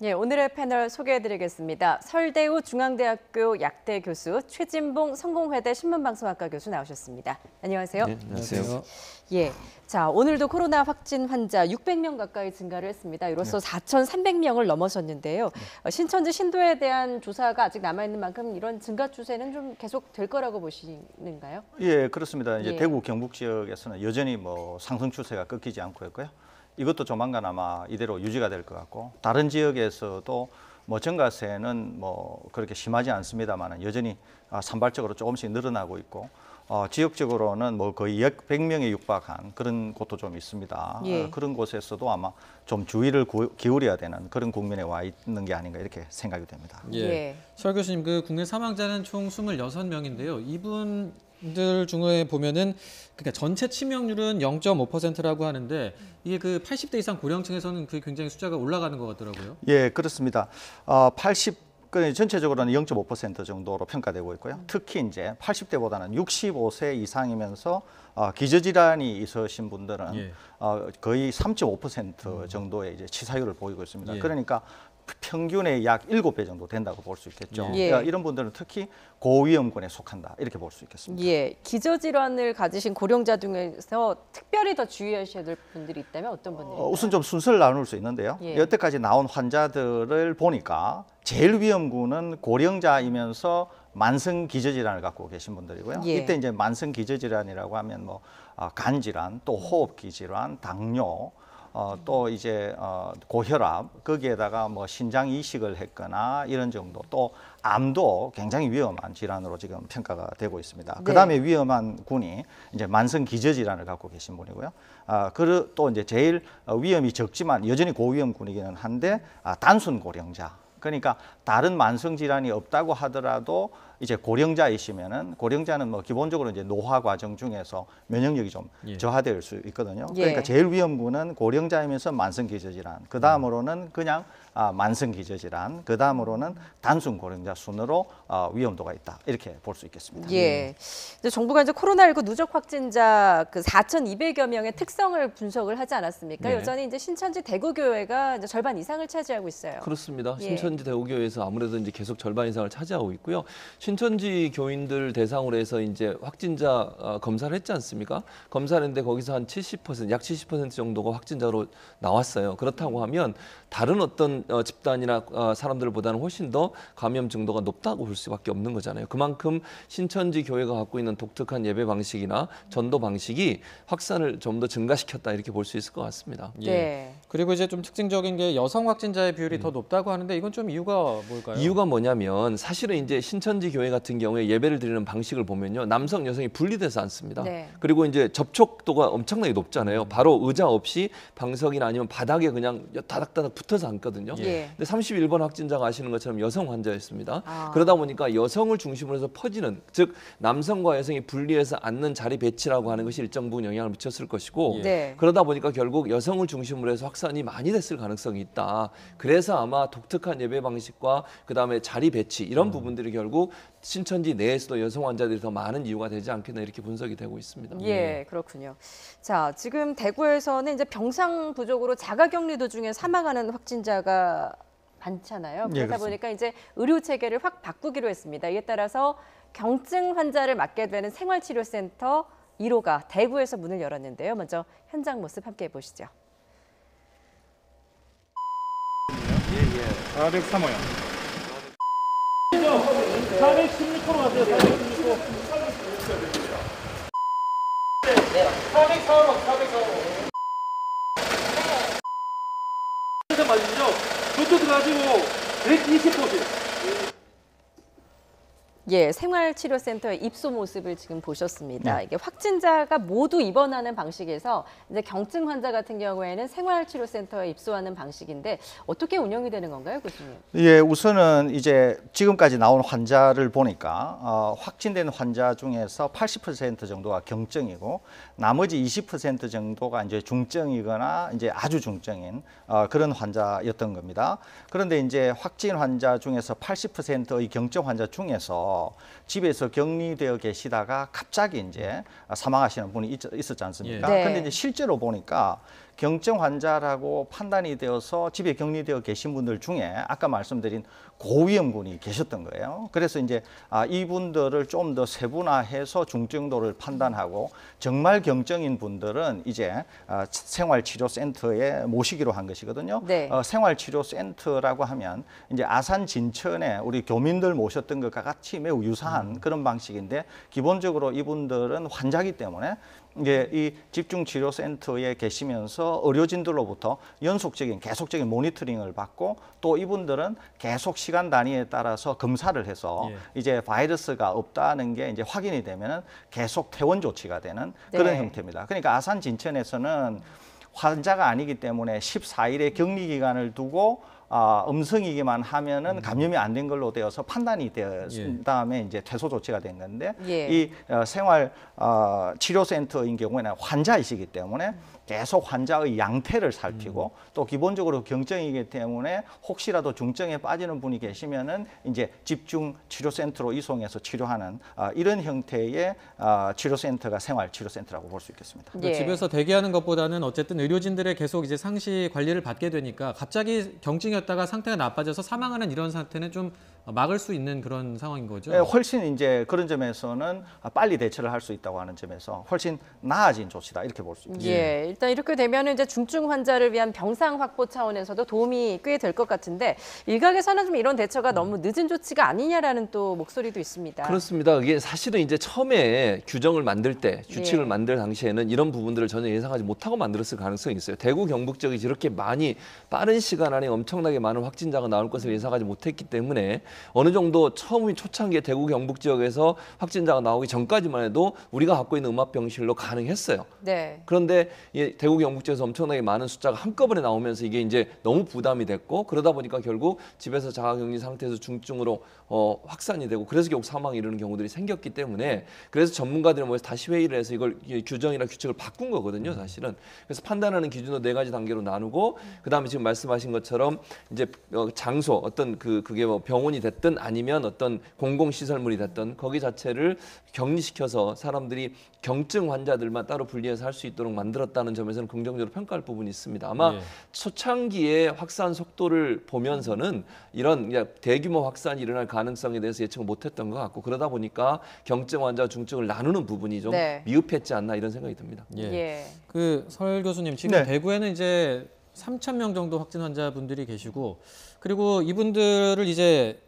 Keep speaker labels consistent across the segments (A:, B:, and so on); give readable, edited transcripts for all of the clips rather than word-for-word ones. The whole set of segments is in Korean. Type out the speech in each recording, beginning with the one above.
A: 예, 오늘의 패널 소개해드리겠습니다. 설대우 중앙대학교 약대 교수 최진봉 성공회대 신문방송학과 교수 나오셨습니다. 안녕하세요.
B: 네, 안녕하세요.
A: 예, 자 오늘도 코로나 확진 환자 600명 가까이 증가를 했습니다. 이로써 4,300명을 넘어섰는데요. 신천지 신도에 대한 조사가 아직 남아있는 만큼 이런 증가 추세는 좀 계속 될 거라고 보시는가요?
C: 예, 그렇습니다. 이제
A: 예.
C: 대구 경북 지역에서는 여전히 상승 추세가 꺾이지 않고 있고요. 이것도 조만간 아마 이대로 유지가 될 것 같고, 다른 지역에서도 증가세는 그렇게 심하지 않습니다만 여전히 산발적으로 조금씩 늘어나고 있고, 지역적으로는 거의 약 100명에 육박한 그런 곳도 좀 있습니다.
A: 예.
C: 그런 곳에서도 아마 좀 주의를 기울여야 되는 그런 국면에 와 있는 게 아닌가 이렇게 생각이 됩니다.
A: 예.
B: 설 교수님, 그 국내 사망자는 총 26명인데요. 이분들 중에 보면은 그러니까 전체 치명률은 0.5%라고 하는데 이게 그 80대 이상 고령층에서는 그 굉장히 숫자가 올라가는 것 같더라고요.
C: 예, 그렇습니다. 전체적으로는 0.5% 정도로 평가되고 있고요. 특히 이제 80대보다는 65세 이상이면서 기저질환이 있으신 분들은
B: 예.
C: 거의 3.5% 정도의 이제 치사율을 보이고 있습니다.
B: 예.
C: 그러니까 평균의 약 7배 정도 된다고 볼 수 있겠죠.
A: 예.
C: 그러니까 이런 분들은 특히 고위험군에 속한다 이렇게 볼 수 있겠습니다.
A: 예, 기저질환을 가지신 고령자 중에서 특별히 더 주의하셔야 될 분들이 있다면 어떤 분들인가요?
C: 우선 좀 순서를 나눌 수 있는데요.
A: 예.
C: 여태까지 나온 환자들을 보니까 제일 위험군은 고령자이면서 만성 기저질환을 갖고 계신 분들이고요.
A: 예.
C: 이때 이제 만성 기저질환이라고 하면 간질환, 또 호흡기 질환, 당뇨, 또 이제 고혈압, 거기에다가 신장 이식을 했거나 이런 정도, 또 암도 굉장히 위험한 질환으로 지금 평가가 되고 있습니다.
A: 네.
C: 그다음에 위험한 군이 이제 만성 기저질환을 갖고 계신 분이고요. 또 이제 제일 위험이 적지만 여전히 고위험군이기는 한데 단순 고령자. 그러니까 다른 만성 질환이 없다고 하더라도 이제 고령자이시면은, 고령자는 기본적으로 이제 노화 과정 중에서 면역력이 좀
B: 예.
C: 저하될 수 있거든요.
A: 예.
C: 그러니까 제일 위험군은 고령자이면서 만성 기저질환, 그 다음으로는 그냥 만성 기저질환, 그 다음으로는 단순 고령자 순으로 위험도가 있다 이렇게 볼 수 있겠습니다.
A: 예. 이제 정부가 이제 코로나19 누적 확진자 그 4,200여 명의 특성을 분석을 하지 않았습니까?
D: 네.
A: 여전히 이제 신천지 대구교회가 이제 절반 이상을 차지하고 있어요.
D: 그렇습니다.
A: 예.
D: 신천지 대구교회에서 아무래도 이제 계속 절반 이상을 차지하고 있고요. 신천지 교인들 대상으로 해서 이제 확진자 검사를 했지 않습니까? 검사를 했는데 거기서 한 70%, 약 70% 정도가 확진자로 나왔어요. 그렇다고 하면 다른 어떤 집단이나 사람들보다는 훨씬 더 감염 정도가 높다고 볼 수밖에 없는 거잖아요. 그만큼 신천지 교회가 갖고 있는 독특한 예배 방식이나 전도 방식이 확산을 좀 더 증가시켰다 이렇게 볼 수 있을 것 같습니다.
A: 네.
B: 그리고 이제 좀 특징적인 게 여성 확진자의 비율이 더 높다고 하는데 이건 좀 이유가 뭘까요?
D: 이유가 뭐냐면 사실은 이제 신천지 교회 같은 경우에 예배를 드리는 방식을 보면요, 남성 여성이 분리돼서 앉습니다.
A: 네.
D: 그리고 이제 접촉도가 엄청나게 높잖아요. 바로 의자 없이 방석이나 아니면 바닥에 그냥 다닥다닥 붙어서 앉거든요.
A: 예.
D: 근데 31번 확진자가 아시는 것처럼 여성 환자였습니다.
A: 아.
D: 그러다 보니까 여성을 중심으로 해서 퍼지는, 즉 남성과 여성이 분리해서 앉는 자리 배치라고 하는 것이 일정 부분 영향을 미쳤을 것이고,
A: 네.
D: 그러다 보니까 결국 여성을 중심으로 해서 확산이 많이 됐을 가능성이 있다. 그래서 아마 독특한 예배 방식과 그다음에 자리 배치 이런 부분들이 결국 신천지 내에서도 여성 환자들이 더 많은 이유가 되지 않겠나 이렇게 분석이 되고 있습니다.
A: 예, 그렇군요. 자, 지금 대구에서는 이제 병상 부족으로 자가격리 도중에 사망하는 확진자가 많잖아요.
C: 예,
A: 그러다
C: 그렇습니다.
A: 보니까 이제 의료 체계를 확 바꾸기로 했습니다. 이에 따라서 경증 환자를 맡게 되는 생활치료센터 1호가 대구에서 문을 열었는데요. 먼저 현장 모습 함께 보시죠.
E: 403호요. 416호로 가세요. 416호. 404호, 404호. 맞으시죠? 그것도 가지고 120호씩.
A: 예, 생활치료센터의 입소 모습을 지금 보셨습니다. 이게 확진자가 모두 입원하는 방식에서 이제 경증 환자 같은 경우에는 생활치료센터에 입소하는 방식인데 어떻게 운영이 되는 건가요, 교수님?
C: 예, 우선은 이제 지금까지 나온 환자를 보니까 확진된 환자 중에서 80% 정도가 경증이고 나머지 20% 정도가 이제 중증이거나 이제 아주 중증인 그런 환자였던 겁니다. 그런데 이제 확진 환자 중에서 80%의 경증 환자 중에서 집에서 격리되어 계시다가 갑자기 이제 사망하시는 분이 있었지 않습니까?
A: 네.
C: 근데 이제 실제로 보니까 경증 환자라고 판단이 되어서 집에 격리되어 계신 분들 중에 아까 말씀드린 고위험군이 계셨던 거예요. 그래서 이제 이분들을 좀 더 세분화해서 중증도를 판단하고 정말 경증인 분들은 이제 생활치료센터에 모시기로 한 것이거든요.
A: 네.
C: 생활치료센터라고 하면 이제 아산 진천에 우리 교민들 모셨던 것과 같이 매우 유사한 그런 방식인데 기본적으로 이분들은 환자이기 때문에 이제 이 집중치료센터에 계시면서 의료진들로부터 연속적인 계속적인 모니터링을 받고 또 이분들은 계속 시간 단위에 따라서 검사를 해서 이제 바이러스가 없다는 게 이제 확인이 되면은 계속 퇴원 조치가 되는 그런
A: 네.
C: 형태입니다. 그러니까 아산 진천에서는 환자가 아니기 때문에 14일의 격리 기간을 두고 음성이기만 하면은 감염이 안 된 걸로 되어서 판단이 되었 다음에 이제 퇴소 조치가 된 건데
A: 예.
C: 이 생활 치료센터인 경우에는 환자이시기 때문에 계속 환자의 양태를 살피고 또 기본적으로 경증이기 때문에 혹시라도 중증에 빠지는 분이 계시면은 이제 집중 치료센터로 이송해서 치료하는 이런 형태의 치료센터가 생활치료센터라고 볼 수 있겠습니다.
A: 예.
B: 집에서 대기하는 것보다는 어쨌든 의료진들의 계속 이제 상시 관리를 받게 되니까 갑자기 경증이었다가 상태가 나빠져서 사망하는 이런 사태는 좀 막을 수 있는 그런 상황인 거죠.
C: 네, 훨씬 이제 그런 점에서는 빨리 대처를 할 수 있다고 하는 점에서 훨씬 나아진 조치다 이렇게 볼 수 있습니다.
A: 예, 일단 이렇게 되면 이제 중증 환자를 위한 병상 확보 차원에서도 도움이 꽤 될 것 같은데 일각에서는 좀 이런 대처가 너무 늦은 조치가 아니냐라는 또 목소리도 있습니다.
D: 그렇습니다. 이게 사실은 이제 처음에 규정을 만들 때 규칙을
A: 예.
D: 만들 당시에는 이런 부분들을 전혀 예상하지 못하고 만들었을 가능성이 있어요. 대구 경북 지역이 이렇게 많이 빠른 시간 안에 엄청나게 많은 확진자가 나올 것을 예상하지 못했기 때문에 어느 정도 처음이 초창기에 대구 경북 지역에서 확진자가 나오기 전까지만 해도 우리가 갖고 있는 음압병실로 가능했어요.
A: 네.
D: 그런데 이 대구 경북 지역에서 엄청나게 많은 숫자가 한꺼번에 나오면서 이게 이제 너무 부담이 됐고 그러다 보니까 결국 집에서 자가격리 상태에서 중증으로 확산이 되고 그래서 결국 사망에 이르는 경우들이 생겼기 때문에 그래서 전문가들이 모여서 다시 회의를 해서 이걸 규정이나 규칙을 바꾼 거거든요, 사실은. 그래서 판단하는 기준으로 4가지 단계로 나누고 그다음에 지금 말씀하신 것처럼 이제 장소 어떤 그게 뭐 병원이 됐든 아니면 어떤 공공시설물이 됐든 거기 자체를 격리시켜서 사람들이 경증 환자들만 따로 분리해서 할 수 있도록 만들었다는 점에서는 긍정적으로 평가할 부분이 있습니다. 아마 초창기에 확산 속도를 보면서는 이런 대규모 확산이 일어날 가능성에 대해서 예측을 못했던 것 같고 그러다 보니까 경증 환자와 중증을 나누는 부분이 좀
A: 네.
D: 미흡했지 않나 이런 생각이 듭니다.
A: 예.
B: 그 설 교수님 지금
C: 네.
B: 대구에는 이제 3,000명 정도 확진 환자분들이 계시고 그리고 이분들을 이제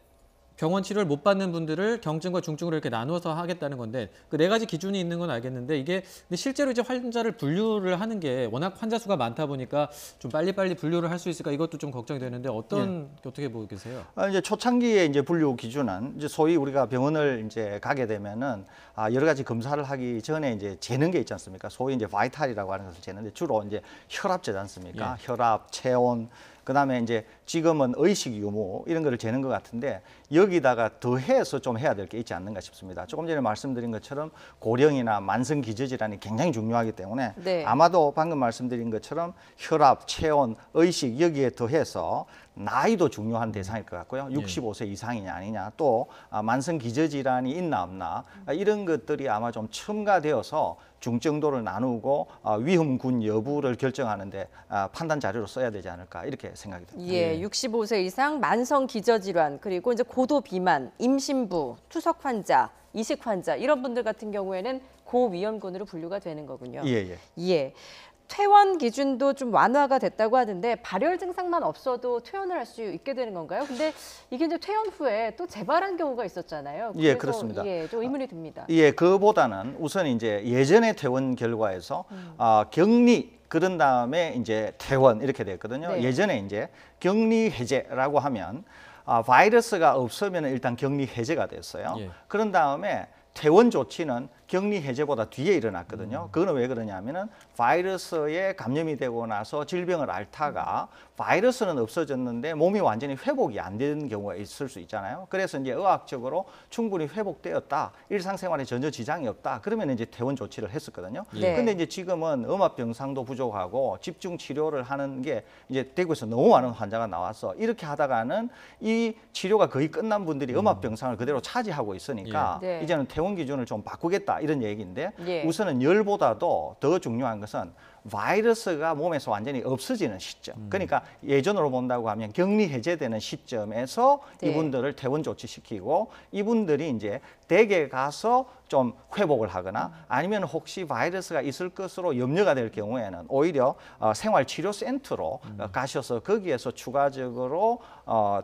B: 병원 치료를 못 받는 분들을 경증과 중증으로 이렇게 나누어서 하겠다는 건데 그 4가지 기준이 있는 건 알겠는데 이게 근데 실제로 이제 환자를 분류를 하는 게 워낙 환자 수가 많다 보니까 좀 빨리빨리 분류를 할 수 있을까 이것도 좀 걱정이 되는데 어떻게 보고 계세요?
C: 이제 초창기에 이제 분류 기준은 이제 소위 우리가 병원을 이제 가게 되면은 여러 가지 검사를 하기 전에 이제 재는 게 있지 않습니까? 소위 이제 바이탈이라고 하는 것을 재는데 주로 이제 혈압 재지 않습니까? 혈압, 체온, 그다음에 이제 지금은 의식 유무 이런 거를 재는 것 같은데 여기다가 더해서 좀 해야 될 게 있지 않는가 싶습니다. 조금 전에 말씀드린 것처럼 고령이나 만성 기저질환이 굉장히 중요하기 때문에
A: 네.
C: 아마도 방금 말씀드린 것처럼 혈압, 체온, 의식 여기에 더해서 나이도 중요한 대상일 것 같고요. 65세 이상이냐 아니냐 또 만성 기저질환이 있나 없나 이런 것들이 아마 좀 첨가되어서 중증도를 나누고 위험군 여부를 결정하는데 판단 자료로 써야 되지 않을까 이렇게 생각이 듭니다.
A: 예, 65세 이상 만성 기저질환 그리고 이제 고도 비만, 임신부, 투석 환자, 이식 환자 이런 분들 같은 경우에는 고위험군으로 분류가 되는 거군요.
C: 예.
A: 예. 퇴원 기준도 좀 완화가 됐다고 하는데 발열 증상만 없어도 퇴원을 할 수 있게 되는 건가요? 근데 이게 이제 퇴원 후에 또 재발한 경우가 있었잖아요.
C: 예, 그렇습니다.
A: 예, 좀 의문이 듭니다.
C: 예, 그보다는 우선 이제 예전의 퇴원 결과에서 격리 그런 다음에 이제 퇴원 이렇게 됐거든요.
A: 네.
C: 예전에 이제 격리 해제라고 하면 바이러스가 없으면 일단 격리 해제가 됐어요.
B: 예.
C: 그런 다음에 퇴원 조치는 격리 해제보다 뒤에 일어났거든요. 그거는 왜 그러냐면은 바이러스에 감염이 되고 나서 질병을 앓다가 바이러스는 없어졌는데 몸이 완전히 회복이 안 되는 경우가 있을 수 있잖아요. 그래서 이제 의학적으로 충분히 회복되었다. 일상생활에 전혀 지장이 없다. 그러면 이제 퇴원 조치를 했었거든요.
A: 네.
C: 근데 이제 지금은 음압병상도 부족하고 집중 치료를 하는 게 이제 대구에서 너무 많은 환자가 나와서 이렇게 하다가는 이 치료가 거의 끝난 분들이 음압병상을 그대로 차지하고 있으니까
A: 예. 네.
C: 이제는 퇴원 기준을 좀 바꾸겠다 이런 얘기인데
A: 예.
C: 우선은 열보다도 더 중요한 것은 바이러스가 몸에서 완전히 없어지는 시점. 그러니까 예전으로 본다고 하면 격리 해제되는 시점에서
A: 네.
C: 이분들을 퇴원 조치시키고 이분들이 이제 댁에 가서 좀 회복을 하거나 아니면 혹시 바이러스가 있을 것으로 염려가 될 경우에는 오히려 생활치료센터로 가셔서 거기에서 추가적으로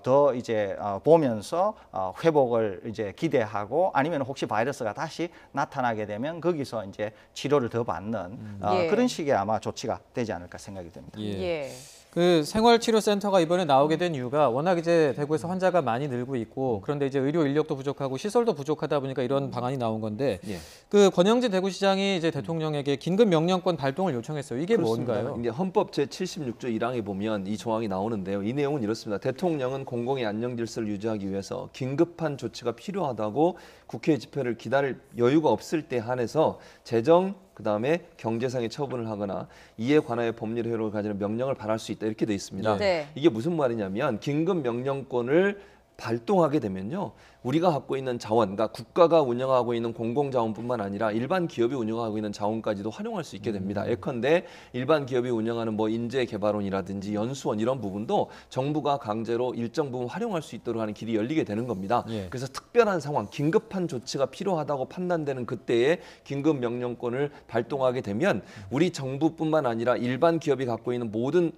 C: 더 이제 보면서 회복을 이제 기대하고 아니면 혹시 바이러스가 다시 나타나게 되면 거기서 이제 치료를 더 받는
A: 예.
C: 그런 식의 아마 조치가 되지 않을까 생각이 듭니다.
A: 예.
B: 그 생활치료센터가 이번에 나오게 된 이유가 워낙 이제 대구에서 환자가 많이 늘고 있고 그런데 이제 의료 인력도 부족하고 시설도 부족하다 보니까 이런 방안이 나온 건데
D: 예.
B: 그 권영진 대구시장이 이제 대통령에게 긴급 명령권 발동을 요청했어요. 이게
D: 그렇습니다.
B: 뭔가요?
D: 이제 헌법 제76조 1항에 보면 이 조항이 나오는데요. 이 내용은 이렇습니다. 대통령은 공공의 안녕 질서를 유지하기 위해서 긴급한 조치가 필요하다고 국회 집회를 기다릴 여유가 없을 때 한해서 재정 그다음에 경제상의 처분을 하거나 이에 관하여 법률 효력을 가지는 명령을 발할 수 있다 이렇게 돼 있습니다.
A: 네.
D: 이게 무슨 말이냐면 긴급 명령권을 발동하게 되면요. 우리가 갖고 있는 자원, 그러니까 국가가 운영하고 있는 공공자원뿐만 아니라 일반 기업이 운영하고 있는 자원까지도 활용할 수 있게 됩니다. 예컨대 일반 기업이 운영하는 뭐 인재개발원이라든지 연수원 이런 부분도 정부가 강제로 일정 부분 활용할 수 있도록 하는 길이 열리게 되는 겁니다.
B: 예.
D: 그래서 특별한 상황, 긴급한 조치가 필요하다고 판단되는 그때에 긴급 명령권을 발동하게 되면 우리 정부뿐만 아니라 일반 기업이 갖고 있는 모든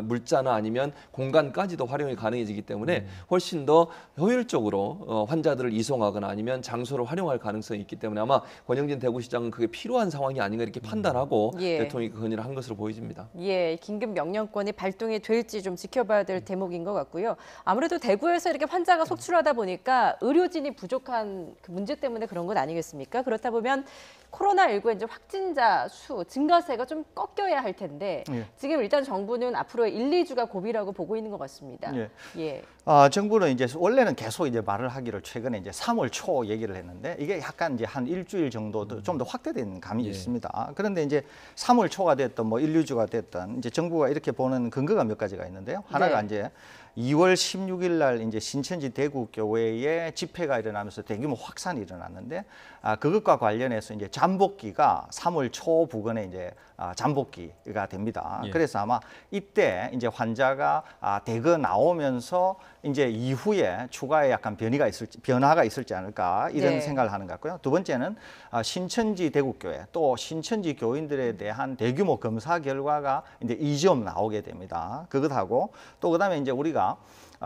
D: 물자나 아니면 공간까지도 활용이 가능해지기 때문에 훨씬 더 효율적으로 환자들을 이송하거나 아니면 장소를 활용할 가능성이 있기 때문에 아마 권영진 대구시장은 그게 필요한 상황이 아닌가 이렇게 판단하고
A: 예.
D: 대통령이 그 건의를 한 것으로 보여집니다.
A: 예, 긴급 명령권이 발동이 될지 좀 지켜봐야 될 대목인 것 같고요. 아무래도 대구에서 이렇게 환자가 속출하다 보니까 의료진이 부족한 그 문제 때문에 그런 건 아니겠습니까? 그렇다 보면 코로나19의 이제 확진자 수 증가세가 좀 꺾여야 할 텐데
C: 예.
A: 지금 일단 정부는 앞으로 1, 2주가 고비라고 보고 있는 것 같습니다.
C: 예.
A: 예.
C: 정부는 이제 원래는 계속 이제 말을 하기를 최근에 이제 3월 초 얘기를 했는데 이게 약간 이제 한 일주일 정도 좀 더 확대된 감이
B: 예.
C: 있습니다. 그런데 이제 3월 초가 됐든 뭐 1, 2주가 됐든 이제 정부가 이렇게 보는 근거가 몇 가지가 있는데요. 하나가
A: 네.
C: 이제 2월 16일 날 이제 신천지 대구교회에 집회가 일어나면서 대규모 확산이 일어났는데 그것과 관련해서 이제 잠복기가 3월 초 부근에 이제 잠복기가 됩니다.
B: 예.
C: 그래서 아마 이때 이제 환자가 대거 나오면서 이제 이후에 추가의 약간 변화가 있을지 않을까 이런
A: 네.
C: 생각을 하는 것 같고요. 두 번째는 신천지 대구교회 또 신천지 교인들에 대한 대규모 검사 결과가 이제 2점 나오게 됩니다. 그것하고 또 그다음에 이제 우리가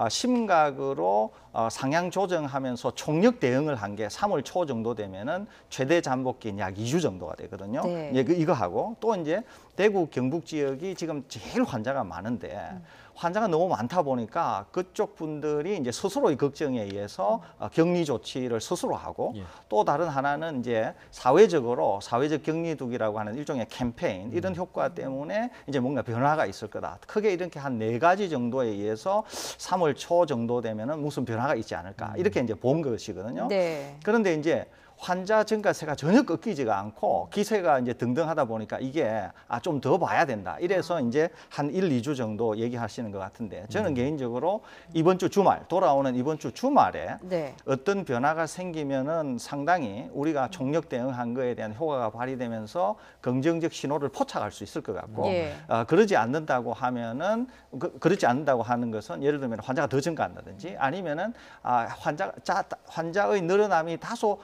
C: 심각으로 상향 조정하면서 총력 대응을 한 게 3월 초 정도 되면은 최대 잠복기는 약 2주 정도가 되거든요.
A: 네.
C: 예, 이거 하고 또 이제 대구 경북 지역이 지금 제일 환자가 많은데 환자가 너무 많다 보니까 그쪽 분들이 이제 스스로의 걱정에 의해서 격리 조치를 스스로 하고
B: 예.
C: 또 다른 하나는 이제 사회적 격리두기라고 하는 일종의 캠페인 이런 효과 때문에 이제 뭔가 변화가 있을 거다. 크게 이렇게 한 4가지 정도에 의해서 3월 초 정도 되면은 무슨 변화가 있지 않을까 이렇게 이제 본 것이거든요.
A: 네.
C: 그런데 이제 환자 증가세가 전혀 꺾이지가 않고 기세가 이제 등등하다 보니까 이게 좀 더 봐야 된다. 이래서 이제 한 1, 2주 정도 얘기하시는 것 같은데 저는 개인적으로 이번 주 주말 돌아오는 이번 주 주말에
A: 네.
C: 어떤 변화가 생기면은 상당히 우리가 총력 대응한 거에 대한 효과가 발휘되면서 긍정적 신호를 포착할 수 있을 것 같고
A: 예.
C: 그러지 않는다고 하면은 그렇지 않는다고 하는 것은 예를 들면 환자가 더 증가한다든지 아니면은 환자의 늘어남이 다소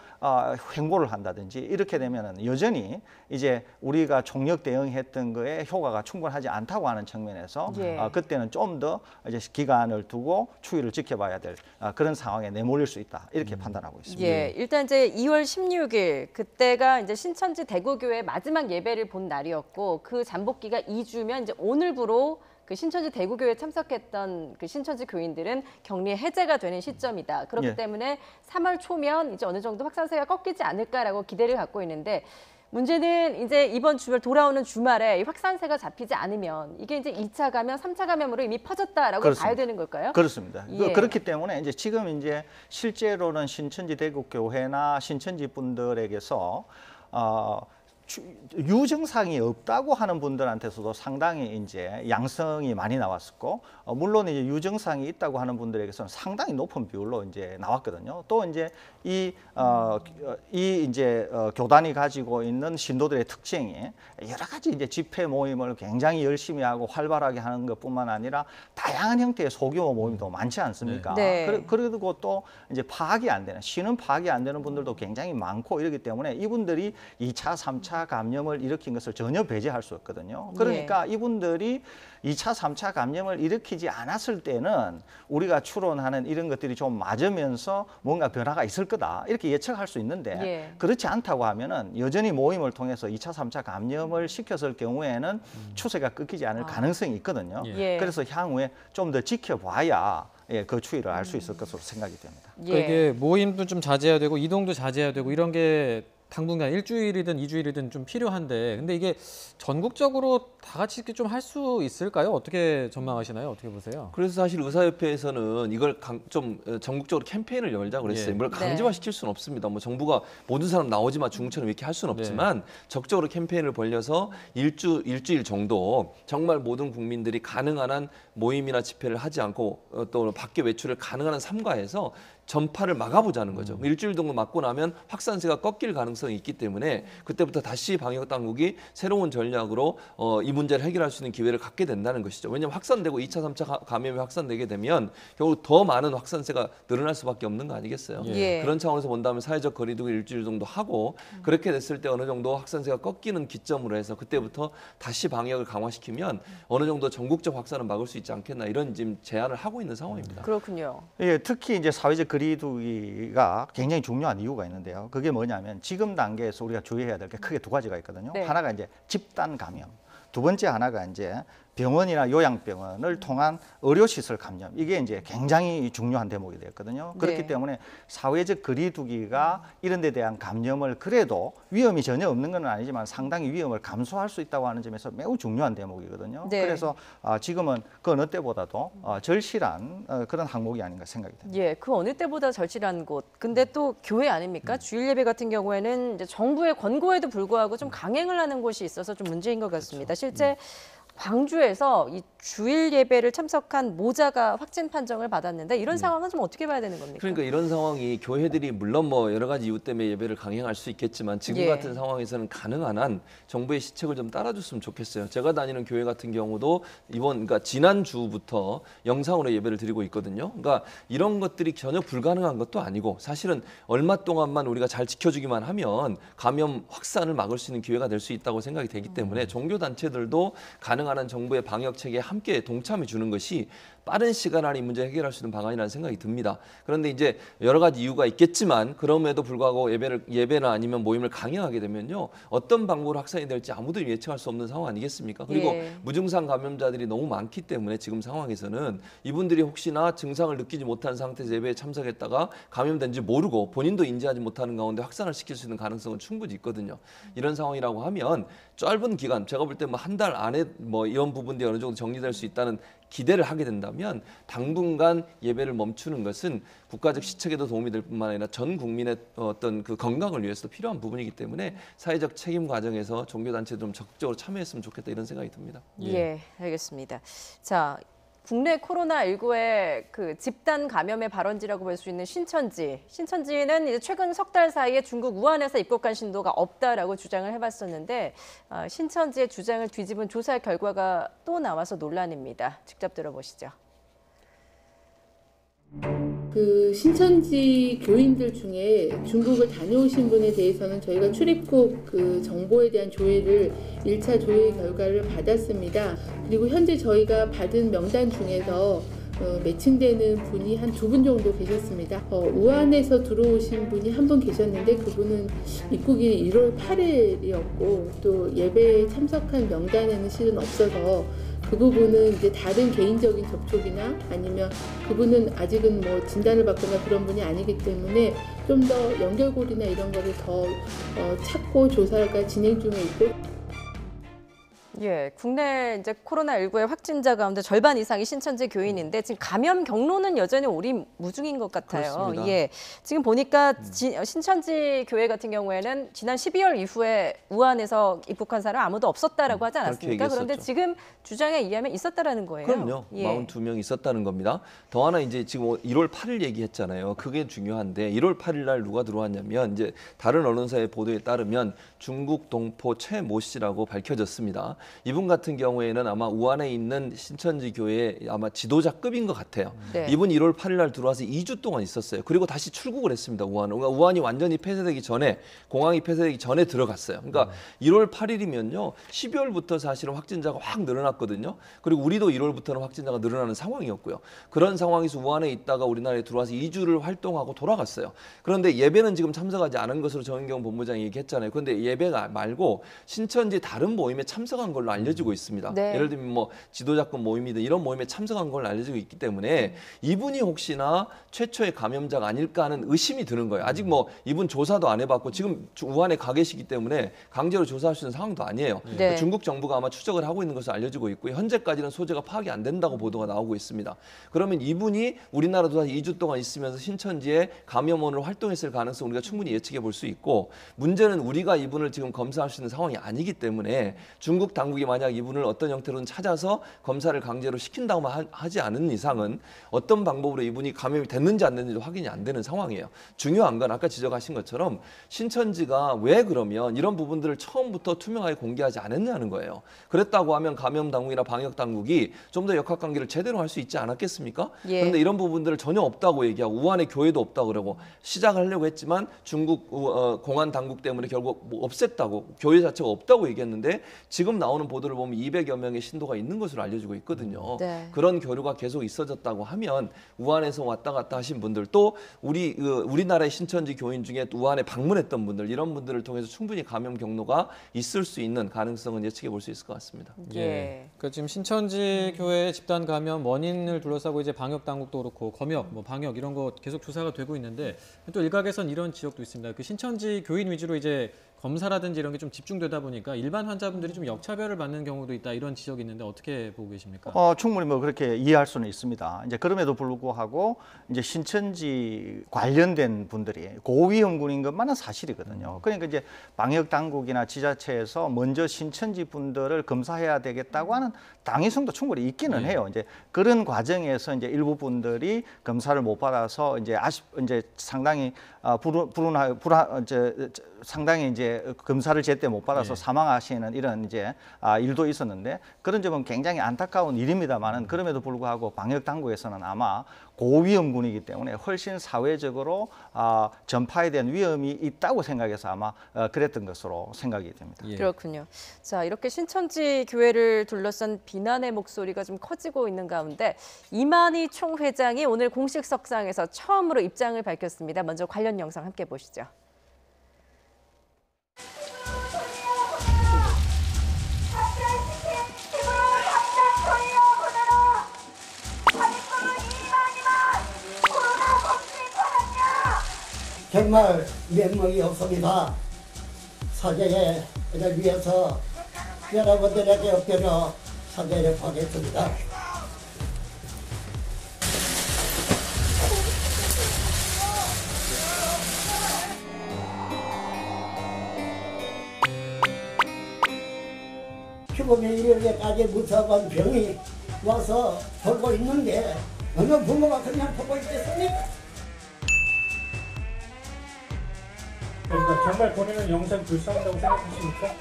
C: 횡보를 한다든지 이렇게 되면은 여전히 이제 우리가 총력 대응했던 거에 효과가 충분하지 않다고 하는 측면에서
A: 예.
C: 그때는 좀 더 이제 기간을 두고 추이를 지켜봐야 될 그런 상황에 내몰릴 수 있다 이렇게 판단하고 있습니다.
A: 예, 일단 이제 2월 16일 그때가 이제 신천지 대구교회 마지막 예배를 본 날이었고 그 잠복기가 2주면 이제 오늘부로 그 신천지 대구교회 참석했던 그 신천지 교인들은 격리 해제가 되는 시점이다. 그렇기
C: 예.
A: 때문에 3월 초면 이제 어느 정도 확산세가 꺾이지 않을까라고 기대를 갖고 있는데 문제는 이제 이번 주말 돌아오는 주말에 이 확산세가 잡히지 않으면 이게 이제 2차 감염, 3차 감염으로 이미 퍼졌다라고
C: 그렇습니다.
A: 봐야 되는 걸까요?
C: 그렇습니다.
A: 예.
C: 그렇기 때문에 이제 지금 이제 실제로는 신천지 대구교회나 신천지 분들에게서 유증상이 없다고 하는 분들한테서도 상당히 이제 양성이 많이 나왔었고, 물론 이제 유증상이 있다고 하는 분들에게서는 상당히 높은 비율로 이제 나왔거든요. 또 이제 교단이 가지고 있는 신도들의 특징이 여러 가지 이제 집회 모임을 굉장히 열심히 하고 활발하게 하는 것뿐만 아니라 다양한 형태의 소규모 모임도 많지 않습니까?
A: 네.
C: 그리고 또 이제 파악이 안 되는, 신은 파악이 안 되는 분들도 굉장히 많고 이러기 때문에 이분들이 2차, 3차 감염을 일으킨 것을 전혀 배제할 수 없거든요. 그러니까 이분들이 2차, 3차 감염을 일으키지 않았을 때는 우리가 추론하는 이런 것들이 좀 맞으면서 뭔가 변화가 있을 거다 이렇게 예측할 수 있는데 그렇지 않다고 하면은 여전히 모임을 통해서 2차, 3차 감염을 시켰을 경우에는 추세가 끊기지 않을 가능성이 있거든요. 그래서 향후에 좀 더 지켜봐야 그 추이를 알 수 있을 것으로 생각이 됩니다.
B: 그러니까 이게 모임도 좀 자제해야 되고 이동도 자제해야 되고 이런 게 당분간 일주일이든 2주일이든 좀 필요한데, 근데 이게 전국적으로 다 같이 이렇게 좀 할 수 있을까요? 어떻게 전망하시나요? 어떻게 보세요?
D: 그래서 사실 의사협회에서는 이걸 좀 전국적으로 캠페인을 열자고 그랬어요. 뭘 강제화시킬 수는 없습니다. 뭐 정부가 모든 사람 나오지 마 중처럼 이렇게 할 수는 없지만 적극적으로 캠페인을 벌려서 일주일 정도 정말 모든 국민들이 가능한 한 모임이나 집회를 하지 않고 또 밖에 외출을 가능한 한 삼가해서 전파를 막아보자는 거죠. 일주일 정도 막고 나면 확산세가 꺾일 가능성이 있기 때문에 그때부터 다시 방역 당국이 새로운 전략으로 이 문제를 해결할 수 있는 기회를 갖게 된다는 것이죠. 왜냐하면 확산되고 2차, 3차 감염이 확산되게 되면 결국 더 많은 확산세가 늘어날 수밖에 없는 거 아니겠어요? 그런 차원에서 본다면 사회적 거리두기 일주일 정도 하고 그렇게 됐을 때 어느 정도 확산세가 꺾이는 기점으로 해서 그때부터 다시 방역을 강화시키면 어느 정도 전국적 확산을 막을 수 있지 않겠나 이런 지금 제안을 하고 있는 상황입니다.
A: 그렇군요.
C: 특히 이제 사회적 거리두기가 굉장히 중요한 이유가 있는데요. 그게 뭐냐면 지금 단계에서 우리가 주의해야 될 게 크게 두 가지가 있거든요. 하나가 이제 집단 감염, 두 번째 하나가 이제 병원이나 요양병원을 통한 의료시설 감염, 이게 이제 굉장히 중요한 대목이 되었거든요. 그렇기 때문에 사회적 거리두기가 이런 데 대한 감염을 그래도 위험이 전혀 없는 건 아니지만 상당히 위험을 감소할 수 있다고 하는 점에서 매우 중요한 대목이거든요. 그래서 지금은 그 어느 때보다도 절실한 그런 항목이 아닌가 생각이 됩니다.
A: 그 어느 때보다 절실한 곳. 근데 또 교회 아닙니까? 주일 예배 같은 경우에는 이제 정부의 권고에도 불구하고 좀 강행을 하는 곳이 있어서 좀 문제인 것 같습니다. 실제 광주에서 이 주일 예배를 참석한 모자가 확진 판정을 받았는데 이런 상황은 좀 어떻게 봐야 되는 겁니까?
D: 그러니까 이런 상황이 교회들이 물론 뭐 여러 가지 이유 때문에 예배를 강행할 수 있겠지만 지금 같은 상황에서는 가능한 한 정부의 시책을 좀 따라줬으면 좋겠어요. 제가 다니는 교회 같은 경우도 그러니까 지난 주부터 영상으로 예배를 드리고 있거든요. 그러니까 이런 것들이 전혀 불가능한 것도 아니고 사실은 얼마 동안만 우리가 잘 지켜주기만 하면 감염 확산을 막을 수 있는 기회가 될 수 있다고 생각이 되기 때문에 종교 단체들도 가능한 한 정부의 방역 체계에 함께 동참해 주는 것이 빠른 시간 안에 이 문제 해결할 수 있는 방안이라는 생각이 듭니다. 그런데 이제 여러 가지 이유가 있겠지만 그럼에도 불구하고 예배나 아니면 모임을 강행하게 되면요. 어떤 방법으로 확산이 될지 아무도 예측할 수 없는 상황 아니겠습니까? 그리고 무증상 감염자들이 너무 많기 때문에 지금 상황에서는 이분들이 혹시나 증상을 느끼지 못한 상태에서 예배에 참석했다가 감염된지 모르고 본인도 인지하지 못하는 가운데 확산을 시킬 수 있는 가능성은 충분히 있거든요. 이런 상황이라고 하면 짧은 기간, 제가 볼 때 뭐 한 달 안에 뭐 이런 부분들이 어느 정도 정리될 수 있다는 기대를 하게 된다면 당분간 예배를 멈추는 것은 국가적 시책에도 도움이 될 뿐만 아니라 전 국민의 어떤 그 건강을 위해서도 필요한 부분이기 때문에 사회적 책임 과정에서 종교단체도 좀 적극적으로 참여했으면 좋겠다 이런 생각이 듭니다.
A: 알겠습니다. 자, 국내 코로나19의 그 집단 감염의 발원지라고 볼 수 있는 신천지는 이제 최근 석 달 사이에 중국 우한에서 입국한 신도가 없다라고 주장을 해봤었는데 신천지의 주장을 뒤집은 조사 결과가 또 나와서 논란입니다. 직접 들어보시죠.
F: 그 신천지 교인들 중에 중국을 다녀오신 분에 대해서는 저희가 출입국 그 정보에 대한 조회를 1차 조회 결과를 받았습니다. 그리고 현재 저희가 받은 명단 중에서 매칭되는 분이 한 2분 정도 계셨습니다. 우한에서 들어오신 분이 한 분 계셨는데 그분은 입국이 1월 8일이었고 또 예배에 참석한 명단에는 실은 없어서 그 부분은 이제 다른 개인적인 접촉이나 아니면 그분은 아직은 뭐 진단을 받거나 그런 분이 아니기 때문에 좀 더 연결고리나 이런 거를 더 찾고 조사가 진행 중에 있고.
A: 예, 국내 이제 코로나19의 확진자 가운데 절반 이상이 신천지 교인인데 지금 감염 경로는 여전히 오리무중인 것 같아요.
B: 그렇습니다.
A: 예, 지금 보니까 신천지 교회 같은 경우에는 지난 12월 이후에 우한에서 입국한 사람 아무도 없었다라고 하지 않았습니까? 그런데
D: 얘기했었죠.
A: 지금 주장에 의하면 있었다라는 거예요.
D: 그럼요.
A: 예.
D: 42명 있었다는 겁니다. 더 하나 이제 지금 1월 8일 얘기했잖아요. 그게 중요한데 1월 8일 날 누가 들어왔냐면 이제 다른 언론사의 보도에 따르면 중국 동포 최모 씨라고 밝혀졌습니다. 이분 같은 경우에는 아마 우한에 있는 신천지 교회의 아마 지도자급인 것 같아요.
A: 네.
D: 이분이 1월 8일 날 들어와서 2주 동안 있었어요. 그리고 다시 출국을 했습니다. 우한은. 그러니까 우한이 완전히 폐쇄되기 전에 공항이 폐쇄되기 전에 들어갔어요. 그러니까 1월 8일이면요. 12월부터 사실은 확진자가 확 늘어났거든요. 그리고 우리도 1월부터는 확진자가 늘어나는 상황이었고요. 그런 상황에서 우한에 있다가 우리나라에 들어와서 2주를 활동하고 돌아갔어요. 그런데 예배는 지금 참석하지 않은 것으로 정인경 본부장이 얘기했잖아요. 그런데 예배가 말고 신천지 다른 모임에 참석한 걸로 알려지고 있습니다.
A: 네.
D: 예를 들면 뭐 지도자급 모임이든 이런 모임에 참석한 걸로 알려지고 있기 때문에 이분이 혹시나 최초의 감염자가 아닐까 하는 의심이 드는 거예요. 아직 뭐 이분 조사도 안 해봤고 지금 우한에 가 계시기 때문에 강제로 조사할 수 있는 상황도 아니에요.
A: 네.
D: 중국 정부가 아마 추적을 하고 있는 것으로 알려지고 있고요. 현재까지는 소재가 파악이 안 된다고 보도가 나오고 있습니다. 그러면 이분이 우리나라도 한 2주 동안 있으면서 신천지에 감염원으로 활동했을 가능성 우리가 충분히 예측해 볼 수 있고 문제는 우리가 이분을 지금 검사할 수 있는 상황이 아니기 때문에 중국 당국이 만약 이분을 어떤 형태로든 찾아서 검사를 강제로 시킨다고 하지 않은 이상은 어떤 방법으로 이분이 감염이 됐는지 안 됐는지 확인이 안 되는 상황이에요. 중요한 건 아까 지적하신 것처럼 신천지가 왜 그러면 이런 부분들을 처음부터 투명하게 공개하지 않았냐는 거예요. 그랬다고 하면 감염 당국이나 방역 당국이 좀 더 역학 관계를 제대로 할 수 있지 않았겠습니까?
A: 예.
D: 그런데 이런 부분들을 전혀 없다고 얘기하고 우한에 교회도 없다고 그러고 시작하려고 했지만 중국 공안 당국 때문에 결국 뭐 없앴다고 교회 자체가 없다고 얘기했는데 지금 나오는 보도를 보면 200여 명의 신도가 있는 것으로 알려지고 있거든요.
A: 네.
D: 그런 교류가 계속 있어졌다고 하면 우한에서 왔다 갔다 하신 분들 또 우리나라의 신천지 교인 중에 우한에 방문했던 분들 이런 분들을 통해서 충분히 감염 경로가 있을 수 있는 가능성은 예측해 볼 수 있을 것 같습니다.
A: 예.
B: 그러니까 지금 신천지 교회 집단 감염 원인을 둘러싸고 이제 방역 당국도 그렇고 검역, 뭐 방역 이런 거 계속 조사가 되고 있는데 또 일각에선 이런 지적도 있습니다. 그 신천지 교인 위주로 이제 검사라든지 이런 게 좀 집중되다 보니까 일반 환자분들이 좀 역차별을 받는 경우도 있다 이런 지적이 있는데 어떻게 보고 계십니까?
C: 충분히 뭐 그렇게 이해할 수는 있습니다. 이제 그럼에도 불구하고 이제 신천지 관련된 분들이 고위험군인 것만은 사실이거든요. 그러니까 이제 방역 당국이나 지자체에서 먼저 신천지 분들을 검사해야 되겠다고 하는 당위성도 충분히 있기는 해요. 이제 그런 과정에서 이제 일부 분들이 검사를 못 받아서 이제 상당히 상당히 이제 검사를 제때 못 받아서 사망하시는 이런 이제 일도 있었는데 그런 점은 굉장히 안타까운 일입니다만은 그럼에도 불구하고 방역 당국에서는 아마 고위험군이기 때문에 훨씬 사회적으로 전파에 대한 위험이 있다고 생각해서 아마 그랬던 것으로 생각이 됩니다.
B: 예.
A: 그렇군요. 자, 이렇게 신천지 교회를 둘러싼 비난의 목소리가 좀 커지고 있는 가운데 이만희 총회장이 오늘 공식 석상에서 처음으로 입장을 밝혔습니다. 먼저 관련 영상 함께 보시죠.
G: 정말 면목이 없습니다. 사죄를 위해서 여러분들에게 엎드려 사죄를 하겠습니다. 죽음에 이르기까지 무서운 병이 와서 돌고 있는데 어느 부모가 그냥 보고 있겠습니까?
E: 그러니까 정말 본인은 영상 불쌍하다고 생각하십니까?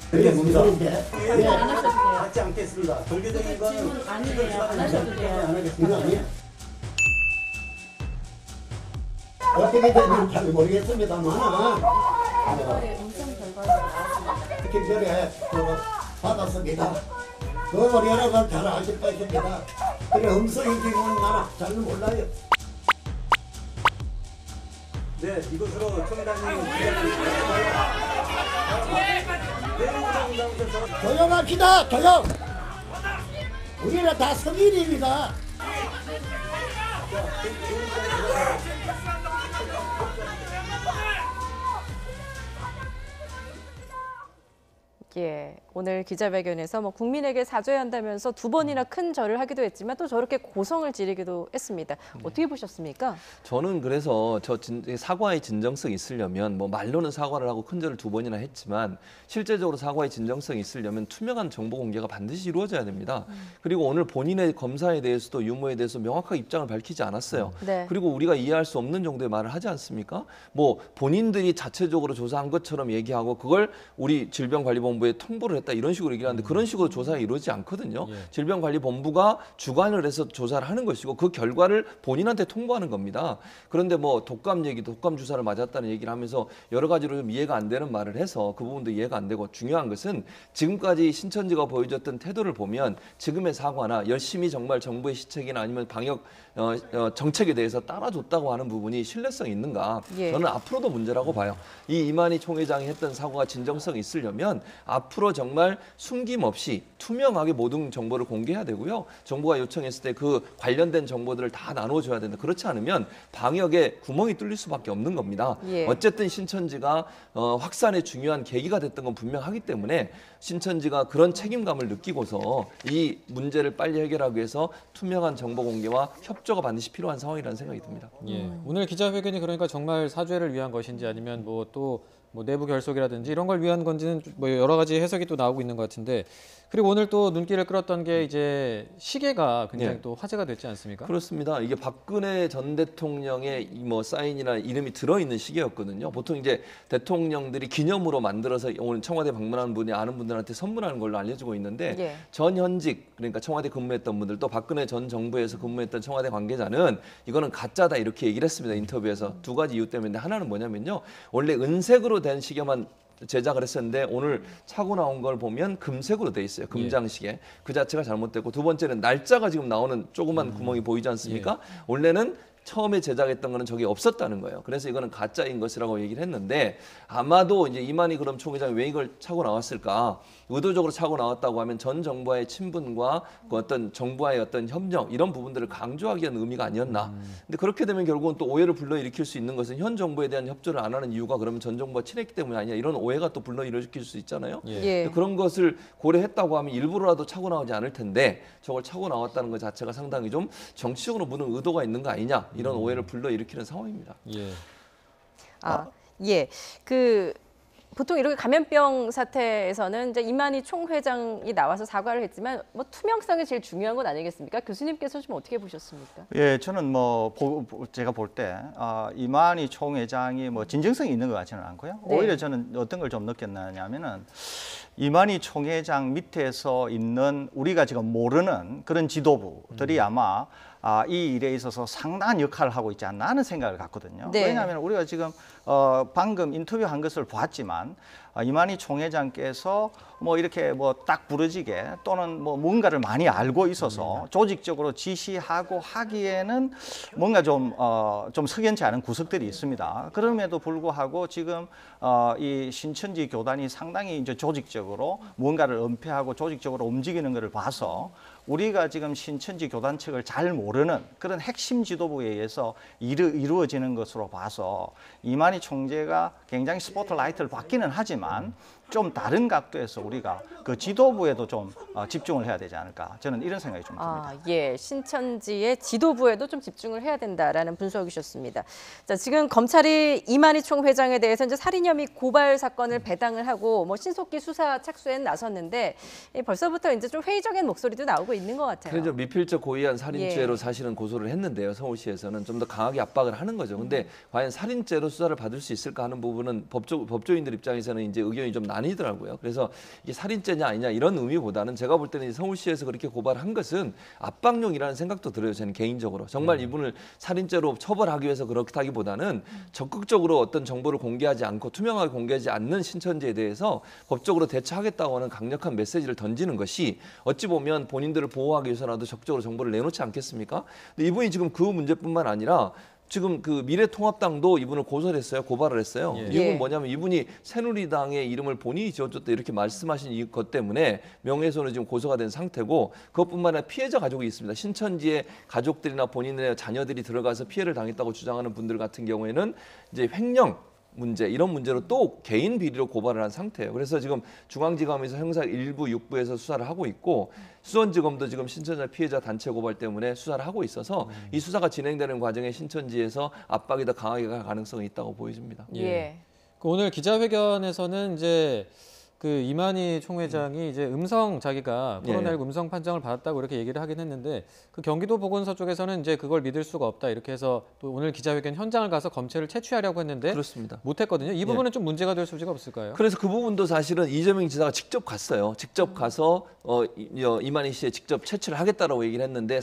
G: 그게 무서운데
H: 하지 않겠습니다. 종교적인 건 아니에요. 안 하셔도 돼요.
G: 이거 아니야? 어떻게 되는지 잘 모르겠습니다만 김전에 받았습니다. 그걸 여러분 잘 아실 것입니다. 그래 음성인 경우는 나는 잘 몰라요.
H: 네, 이것으로 총회장님
G: 조용합시다. 조용. 우리는 다 성인입니다.
A: 예, 오늘 기자회견에서 뭐 국민에게 사죄한다면서 두 번이나 큰 절을 하기도 했지만 또 저렇게 고성을 지르기도 했습니다. 어떻게 보셨습니까?
D: 저는 그래서 사과의 진정성이 있으려면 뭐 말로는 사과를 하고 큰절을 두 번이나 했지만 실제적으로 사과의 진정성이 있으려면 투명한 정보 공개가 반드시 이루어져야 됩니다. 그리고 오늘 본인의 검사에 대해서도 유무에 대해서 명확하게 입장을 밝히지 않았어요.
A: 네.
D: 그리고 우리가 이해할 수 없는 정도의 말을 하지 않습니까? 뭐 본인들이 자체적으로 조사한 것처럼 얘기하고 그걸 우리 질병관리본부에 통보를 했다 이런 식으로 얘기를 하는데 그런 식으로 조사가 이루어지지 않거든요. 질병관리본부가 주관을 해서 조사를 하는 것이고 그 결과를 본인한테 통보하는 겁니다. 그런데 뭐 독감 주사를 맞았다는 얘기를 하면서 여러 가지로 좀 이해가 안 되는 말을 해서 그 부분도 이해가 안 되고 중요한 것은 지금까지 신천지가 보여줬던 태도를 보면 지금의 사과나 열심히 정말 정부의 시책이나 아니면 방역 정책에 대해서 따라줬다고 하는 부분이 신뢰성이 있는가?
A: 예.
D: 저는 앞으로도 문제라고 봐요. 이 이만희 총회장이 했던 사과가 진정성이 있으려면 앞으로 정말 숨김없이 투명하게 모든 정보를 공개해야 되고요. 정부가 요청했을 때 그 관련된 정보들을 다 나눠줘야 된다. 그렇지 않으면 방역에 구멍이 뚫릴 수밖에 없는 겁니다.
A: 예.
D: 어쨌든 신천지가 확산의 중요한 계기가 됐던 건 분명하기 때문에 신천지가 그런 책임감을 느끼고서 이 문제를 빨리 해결하기 위해서 투명한 정보 공개와 협조가 반드시 필요한 상황이라는 생각이 듭니다.
B: 예. 오늘 기자회견이 그러니까 정말 사죄를 위한 것인지 아니면 뭐 또 뭐 내부 결속이라든지 이런 걸 위한 건지는 뭐 여러 가지 해석이 또 나오고 있는 것 같은데 그리고 오늘 또 눈길을 끌었던 게 이제 시계가 굉장히
D: 네.
B: 또 화제가 됐지 않습니까?
D: 그렇습니다. 이게 박근혜 전 대통령의 뭐 사인이나 이름이 들어있는 시계였거든요. 보통 이제 대통령들이 기념으로 만들어서 오늘 청와대 방문하는 분이 아는 분들한테 선물하는 걸로 알려지고 있는데
A: 예.
D: 전현직 그러니까 청와대 근무했던 분들 또 박근혜 전 정부에서 근무했던 청와대 관계자는 이거는 가짜다 이렇게 얘기를 했습니다. 인터뷰에서 두 가지 이유 때문에 하나는 뭐냐면요. 원래 은색으로 된 시계만 제작을 했었는데 오늘 차고 나온 걸 보면 금색으로 돼 있어요. 금장시계. 그 자체가 잘못됐고 두 번째는 날짜가 지금 나오는 조그만 구멍이 보이지 않습니까? 원래는 처음에 제작했던 거는 저게 없었다는 거예요. 그래서 이거는 가짜인 것이라고 얘기를 했는데 아마도 이제 이만희 그럼 총회장이 왜 이걸 차고 나왔을까? 의도적으로 차고 나왔다고 하면 전 정부와의 친분과 그 어떤 정부와의 어떤 협력 이런 부분들을 강조하기 위한 의미가 아니었나. 근데 그렇게 되면 결국은 또 오해를 불러일으킬 수 있는 것은 현 정부에 대한 협조를 안 하는 이유가 그러면 전 정부와 친했기 때문이 아니냐 이런 오해가 또 불러일으킬 수 있잖아요.
A: 예.
D: 근데 그런 것을 고려했다고 하면 일부러라도 차고 나오지 않을 텐데 저걸 차고 나왔다는 것 자체가 상당히 좀 정치적으로 묻은 의도가 있는 거 아니냐 이런 오해를 불러일으키는 상황입니다.
B: 예.
A: 예. 보통 이렇게 감염병 사태에서는 이제 이만희 총회장이 나와서 사과를 했지만 뭐 투명성이 제일 중요한 건 아니겠습니까? 교수님께서 좀 어떻게 보셨습니까?
C: 예, 저는 제가 볼 때 이만희 총회장이 뭐 진정성이 있는 것 같지는 않고요.
A: 네.
C: 오히려 저는 어떤 걸 좀 느꼈냐면은 이만희 총회장 밑에서 있는 우리가 지금 모르는 그런 지도부들이 아마 이 일에 있어서 상당한 역할을 하고 있지 않나 하는 생각을 갖거든요.
A: 네.
C: 왜냐하면 우리가 지금 방금 인터뷰한 것을 봤지만 이만희 총회장께서 뭐 이렇게 뭐 딱 부러지게 또는 뭐 뭔가를 많이 알고 있어서 조직적으로 지시하고 하기에는 뭔가 좀 석연치 않은 구석들이 있습니다. 그럼에도 불구하고 지금 이 신천지 교단이 상당히 이제 조직적으로 뭔가를 은폐하고 조직적으로 움직이는 것을 봐서 우리가 지금 신천지 교단 측을 잘 모르는 그런 핵심 지도부에 의해서 이루어지는 것으로 봐서 이만희 총재가 굉장히 스포트라이트를 받기는 하지만 좀 다른 각도에서 우리가 그 지도부에도 좀 집중을 해야 되지 않을까 저는 이런 생각이 좀 듭니다.
A: 예, 신천지의 지도부에도 좀 집중을 해야 된다라는 분석이셨습니다. 자, 지금 검찰이 이만희 총회장에 대해서 이제 살인 혐의 고발 사건을 배당을 하고 뭐 신속히 수사 착수에 나섰는데 벌써부터 이제 좀 회의적인 목소리도 나오고 있는 것 같아요.
D: 그래서 미필적 고의한 살인죄로
A: 예.
D: 사실은 고소를 했는데요. 서울시에서는 좀 더 강하게 압박을 하는 거죠. 근데 과연 살인죄로 수사를 받을 수 있을까 하는 부분은 법조인들 입장에서는 이제 의견이 좀 나뉘더라고요. 그래서 이게 살인죄냐 아니냐 이런 의미보다는 제가 볼 때는 서울시에서 그렇게 고발한 것은 압박용이라는 생각도 들어요. 저는 개인적으로. 정말 이분을 살인죄로 처벌하기 위해서 그렇다기보다는 적극적으로 어떤 정보를 공개하지 않고 투명하게 공개하지 않는 신천지에 대해서 법적으로 대처하겠다고 하는 강력한 메시지를 던지는 것이 어찌 보면 본인들을 보호하기 위해서라도 적극적으로 정보를 내놓지 않겠습니까? 근데 이분이 지금 그 문제뿐만 아니라 지금 그 미래통합당도 이분을 고소를 했어요. 고발을 했어요.
B: 예.
D: 이유는 뭐냐면 이분이 새누리당의 이름을 본인이 지어줬다 이렇게 말씀하신 것 때문에 명예훼손으로 지금 고소가 된 상태고 그것뿐만 아니라 피해자 가족이 있습니다. 신천지의 가족들이나 본인의 자녀들이 들어가서 피해를 당했다고 주장하는 분들 같은 경우에는 이제 횡령 문제 이런 문제로 또 개인 비리로 고발을 한 상태예요. 그래서 지금 중앙지검에서 형사 1부, 6부에서 수사를 하고 있고 수원지검도 지금 신천지 피해자 단체 고발 때문에 수사를 하고 있어서 이 수사가 진행되는 과정에 신천지에서 압박이 더 강하게 갈 가능성이 있다고 보여집니다.
A: 예.
B: 그 오늘 기자회견에서는 이제 그 이만희 총회장이 이제 자기가 코로나19 음성 판정을 받았다고 이렇게 얘기를 하긴 했는데 그 경기도 보건소 쪽에서는 이제 그걸 믿을 수가 없다 이렇게 해서 또 오늘 기자회견 현장을 가서 검체를 채취하려고 했는데
D: 그렇습니다.
B: 못했거든요. 이 부분은 좀 문제가 될 소지가 없을까요?
D: 그래서 그 부분도 사실은 이재명 지사가 직접 갔어요. 직접 가서 이만희 씨에 직접 채취를 하겠다라고 얘기를 했는데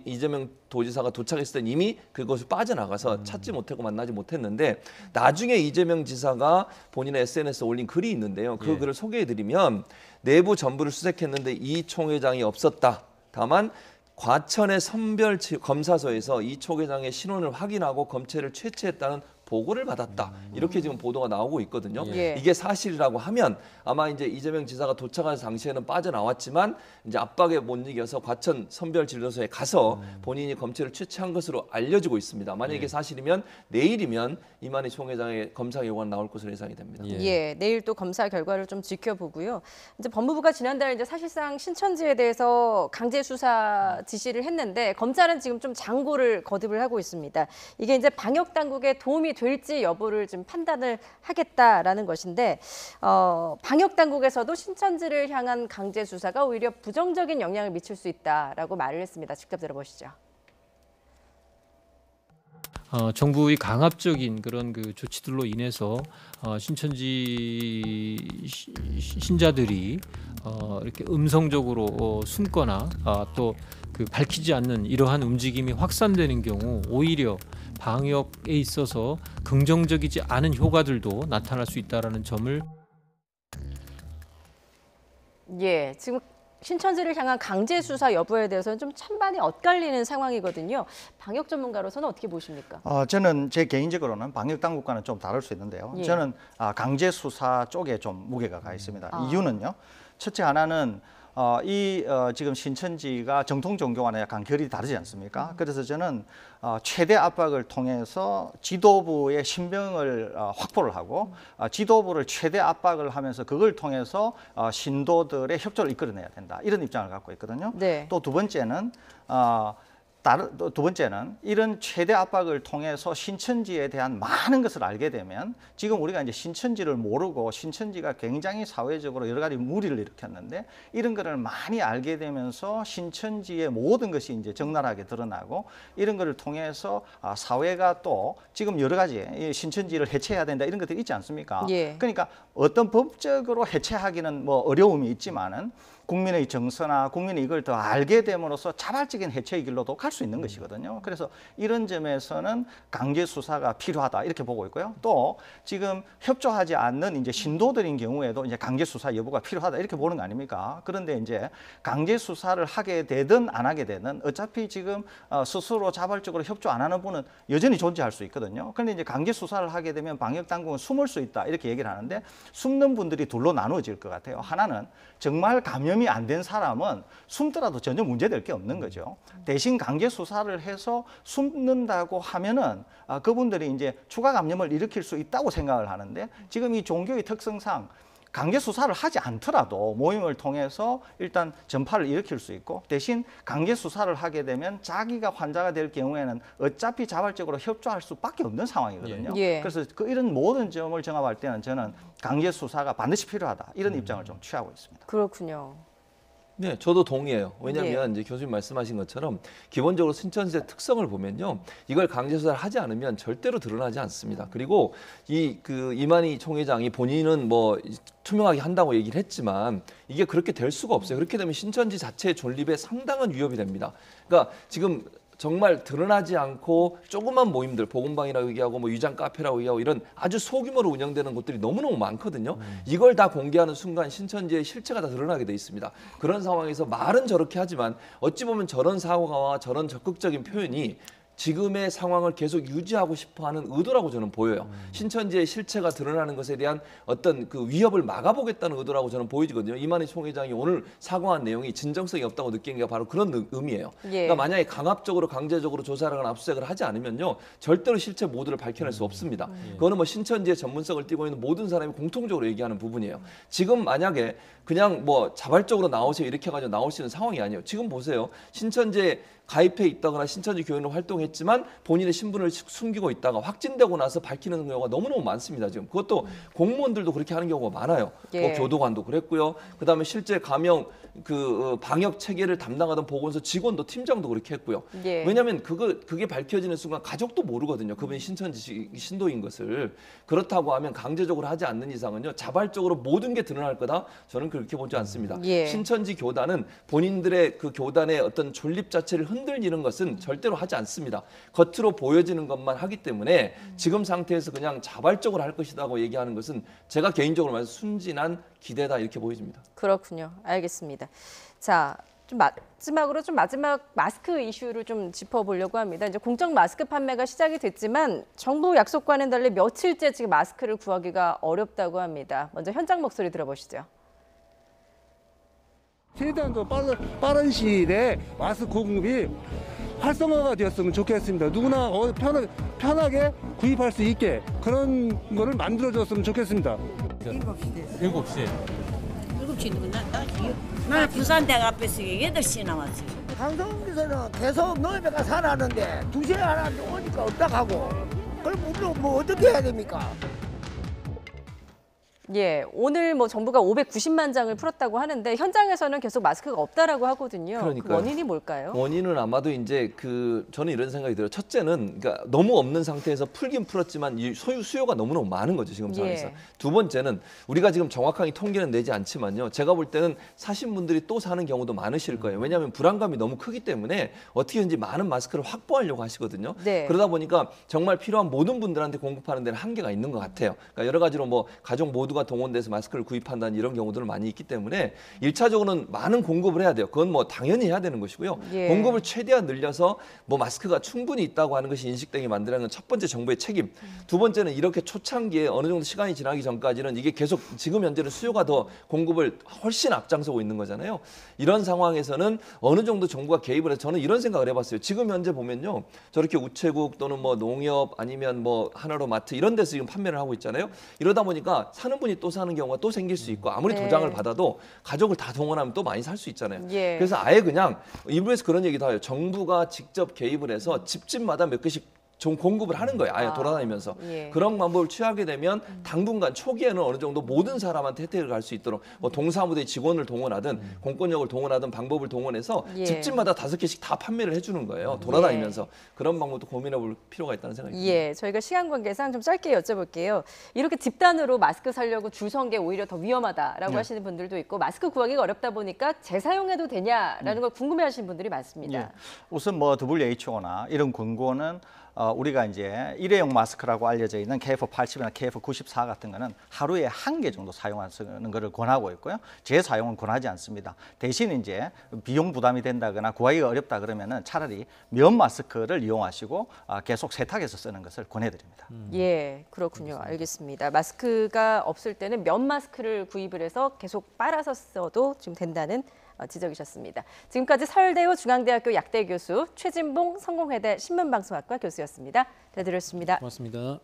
D: 이재명 도지사가 도착했을 때 이미 그것을 빠져나가서 찾지 못하고 만나지 못했는데 나중에 이재명 지사가 본인의 SNS에 올린 글이 있는데요. 그 글을 소개해드리면 내부 전부를 수색했는데 이 총회장이 없었다. 다만 과천의 선별 검사소에서 이 총회장의 신원을 확인하고 검체를 채취했다는 보고를 받았다. 이렇게 지금 보도가 나오고 있거든요.
A: 예.
D: 이게 사실이라고 하면 아마 이제 이재명 지사가 도착할 당시에는 빠져나왔지만 이제 압박에 못 이겨서 과천 선별진료소에 가서 본인이 검체를 채취한 것으로 알려지고 있습니다. 만약에 이게 사실이면 내일이면 이만희 총회장의 검사 결과가 나올 것으로 예상이 됩니다.
A: 예, 내일 또 검사 결과를 좀 지켜보고요. 이제 법무부가 지난달 이제 사실상 신천지에 대해서 강제 수사 지시를 했는데 검찰은 지금 좀 장고를 거듭을 하고 있습니다. 이게 이제 방역 당국에 도움이 될지 여부를 좀 판단을 하겠다라는 것인데 방역 당국에서도 신천지를 향한 강제 수사가 오히려 부정적인 영향을 미칠 수 있다라고 말을 했습니다. 직접 들어보시죠.
I: 정부의 강압적인 그런 그 조치들로 인해서 신천지 신자들이 이렇게 음성적으로 숨거나 또 그 밝히지 않는 이러한 움직임이 확산되는 경우 오히려 방역에 있어서 긍정적이지 않은 효과들도 나타날 수 있다라는 점을
A: 예, 지금 신천지를 향한 강제 수사 여부에 대해서는 좀 찬반이 엇갈리는 상황이거든요. 방역 전문가로서는 어떻게 보십니까?
C: 저는 제 개인적으로는 방역 당국과는 좀 다를 수 있는데요.
A: 예.
C: 저는 강제 수사 쪽에 좀 무게가 가 있습니다. 이유는요. 첫째 하나는 지금 신천지가 정통 종교와는 약간 결이 다르지 않습니까? 그래서 저는 최대 압박을 통해서 지도부의 신병을 확보를 하고 지도부를 최대 압박을 하면서 그걸 통해서 신도들의 협조를 이끌어내야 된다. 이런 입장을 갖고 있거든요.
A: 네.
C: 또 두 번째는 두 번째는 이런 최대 압박을 통해서 신천지에 대한 많은 것을 알게 되면 지금 우리가 이제 신천지를 모르고 신천지가 굉장히 사회적으로 여러 가지 무리를 일으켰는데 이런 거를 많이 알게 되면서 신천지의 모든 것이 이제 적나라하게 드러나고 이런 거를 통해서 사회가 또 지금 여러 가지 신천지를 해체해야 된다 이런 것들이 있지 않습니까?
A: 예.
C: 그러니까 어떤 법적으로 해체하기는 뭐 어려움이 있지만은 국민의 정서나 국민이 이걸 더 알게 됨으로써 자발적인 해체의 길로도 갈 수 있는 것이거든요. 그래서 이런 점에서는 강제 수사가 필요하다 이렇게 보고 있고요. 또 지금 협조하지 않는 이제 신도들인 경우에도 이제 강제 수사 여부가 필요하다 이렇게 보는 거 아닙니까? 그런데 이제 강제 수사를 하게 되든 안 하게 되든 어차피 지금 스스로 자발적으로 협조 안 하는 분은 여전히 존재할 수 있거든요. 그런데 이제 강제 수사를 하게 되면 방역 당국은 숨을 수 있다 이렇게 얘기를 하는데 숨는 분들이 둘로 나누어질 것 같아요. 하나는 정말 감염이 안 된 사람은 숨더라도 전혀 문제될 게 없는 거죠. 대신 강제 수사를 해서 숨는다고 하면은 그분들이 이제 추가 감염을 일으킬 수 있다고 생각을 하는데 지금 이 종교의 특성상 강제 수사를 하지 않더라도 모임을 통해서 일단 전파를 일으킬 수 있고 대신 강제 수사를 하게 되면 자기가 환자가 될 경우에는 어차피 자발적으로 협조할 수밖에 없는 상황이거든요.
A: 예.
C: 그래서 이런 모든 점을 종합할 때는 저는 강제 수사가 반드시 필요하다 이런 입장을 좀 취하고 있습니다.
A: 그렇군요.
D: 네, 저도 동의해요. 왜냐하면 이제 교수님 말씀하신 것처럼 기본적으로 신천지의 특성을 보면요, 이걸 강제 수사를 하지 않으면 절대로 드러나지 않습니다. 그리고 이만희 총회장이 본인은 뭐 투명하게 한다고 얘기를 했지만 이게 그렇게 될 수가 없어요. 그렇게 되면 신천지 자체의 존립에 상당한 위협이 됩니다. 그러니까 지금 정말 드러나지 않고 조그만 모임들, 복음방이라고 얘기하고 뭐 유장 카페라고 얘기하고 이런 아주 소규모로 운영되는 곳들이 너무너무 많거든요. 이걸 다 공개하는 순간 신천지의 실체가 다 드러나게 돼 있습니다. 그런 상황에서 말은 저렇게 하지만 어찌 보면 저런 사고와 저런 적극적인 표현이 지금의 상황을 계속 유지하고 싶어하는 의도라고 저는 보여요. 신천지의 실체가 드러나는 것에 대한 어떤 그 위협을 막아보겠다는 의도라고 저는 보이거든요. 이만희 총회장이 오늘 사과한 내용이 진정성이 없다고 느낀 게 바로 그런 의미예요. 그러니까 만약에 강압적으로 강제적으로 조사를 하거나 압수수색을 하지 않으면요, 절대로 실체 모두를 밝혀낼 수 없습니다. 그거는 뭐 신천지의 전문성을 띠고 있는 모든 사람이 공통적으로 얘기하는 부분이에요. 지금 만약에 그냥 뭐 자발적으로 나오세요 이렇게 해가지고 나올 수 있는 상황이 아니에요. 지금 보세요. 신천지에 가입해 있다거나 신천지 교인으로 활동했지만 본인의 신분을 숨기고 있다가 확진되고 나서 밝히는 경우가 너무너무 많습니다. 지금 그것도 공무원들도 그렇게 하는 경우가 많아요. 뭐 교도관도 그랬고요. 그다음에 실제 감염 방역 체계를 담당하던 보건소 직원도 팀장도 그렇게 했고요. 왜냐하면 그게 밝혀지는 순간 가족도 모르거든요. 그분이 신천지 신도인 것을. 그렇다고 하면 강제적으로 하지 않는 이상은요, 자발적으로 모든 게 드러날 거다. 저는 그렇게 보지 않습니다. 신천지 교단은 본인들의 그 교단의 어떤 존립 자체를 흔들리는 것은 절대로 하지 않습니다. 겉으로 보여지는 것만 하기 때문에 지금 상태에서 그냥 자발적으로 할 것이라고 얘기하는 것은 제가 개인적으로 말해서 순진한 기대다 이렇게 보여집니다.
A: 그렇군요. 알겠습니다. 자, 마지막으로 마지막 마스크 이슈를 좀 짚어보려고 합니다. 이제 공적 마스크 판매가 시작이 됐지만 정부 약속과는 달리 며칠째 지금 마스크를 구하기가 어렵다고 합니다. 먼저 현장 목소리 들어보시죠.
J: 최대한 더 빠른 시일에 마스크 공급이 활성화가 되었으면 좋겠습니다. 누구나 편하게 구입할 수 있게 그런 거를 만들어줬으면 좋겠습니다.
I: 7시.
K: 7시 나 부산 대학 앞에서 8시에 나왔어요.
G: 방송국에서는 계속 너희 배가 살아는데 2시에 하나인데 오니까 없다고. 그럼 우리는 뭐 어떻게 해야 됩니까?
A: 예, 오늘 뭐 정부가 590만 장을 풀었다고 하는데 현장에서는 계속 마스크가 없다라고 하거든요. 그 원인이 뭘까요?
D: 원인은 아마도 이제 저는 이런 생각이 들어요. 첫째는 그러니까 너무 없는 상태에서 풀긴 풀었지만 이 수요가 너무너무 많은 거죠, 지금 상황에서. 두 번째는 우리가 지금 정확하게 통계는 내지 않지만요. 제가 볼 때는 사신 분들이 또 사는 경우도 많으실 거예요. 왜냐하면 불안감이 너무 크기 때문에 어떻게든지 많은 마스크를 확보하려고 하시거든요. 그러다 보니까 정말 필요한 모든 분들한테 공급하는 데는 한계가 있는 것 같아요. 그러니까 여러 가지로 뭐 가족 모두가 동원돼서 마스크를 구입한다는 이런 경우들은 많이 있기 때문에 1차적으로는 많은 공급을 해야 돼요. 그건 뭐 당연히 해야 되는 것이고요. 공급을 최대한 늘려서 뭐 마스크가 충분히 있다고 하는 것이 인식되게 만드는 건 첫 번째 정부의 책임. 두 번째는 이렇게 초창기에 어느 정도 시간이 지나기 전까지는 이게 계속 지금 현재는 수요가 더 공급을 훨씬 앞장서고 있는 거잖아요. 이런 상황에서는 어느 정도 정부가 개입을 해서 저는 이런 생각을 해봤어요. 지금 현재 보면요. 저렇게 우체국 또는 뭐 농협 아니면 뭐 하나로마트 이런 데서 지금 판매를 하고 있잖아요. 이러다 보니까 사는 분이 또 사는 경우가 또 생길 수 있고 아무리 도장을 받아도 가족을 다 동원하면 또 많이 살 수 있잖아요. 그래서 아예 그냥 일부에서 그런 얘기도 해요. 정부가 직접 개입을 해서 집집마다 몇 개씩 좀 공급을 하는 거예요. 아예 돌아다니면서. 그런 방법을 취하게 되면 당분간 초기에는 어느 정도 모든 사람한테 혜택을 갈 수 있도록 뭐 동사무대 직원을 동원하든 공권력을 동원하든 방법을 동원해서 집집마다 5개씩 다 판매를 해주는 거예요. 돌아다니면서. 그런 방법도 고민해 볼 필요가 있다는 생각이 듭니다.
A: 저희가 시간 관계상 좀 짧게 여쭤볼게요. 이렇게 집단으로 마스크 사려고 줄 선 게 오히려 더 위험하다라고 하시는 분들도 있고 마스크 구하기가 어렵다 보니까 재사용해도 되냐라는 걸 궁금해하시는 분들이 많습니다.
C: 우선 뭐 WHO나 이런 권고는 우리가 이제 일회용 마스크라고 알려져 있는 KF80이나 KF94 같은 거는 하루에 1개 정도 사용하는 것을 권하고 있고요. 재사용은 권하지 않습니다. 대신 이제 비용 부담이 된다거나 구하기가 어렵다 그러면은 차라리 면 마스크를 이용하시고 계속 세탁해서 쓰는 것을 권해드립니다.
A: 그렇군요. 알겠습니다. 마스크가 없을 때는 면 마스크를 구입을 해서 계속 빨아서 써도 지금 된다는 지적이셨습니다. 지금까지 서울대우 중앙대학교 약대 교수 최진봉 성공회대 신문방송학과 교수였습니다. 잘 들었습니다.
B: 고맙습니다.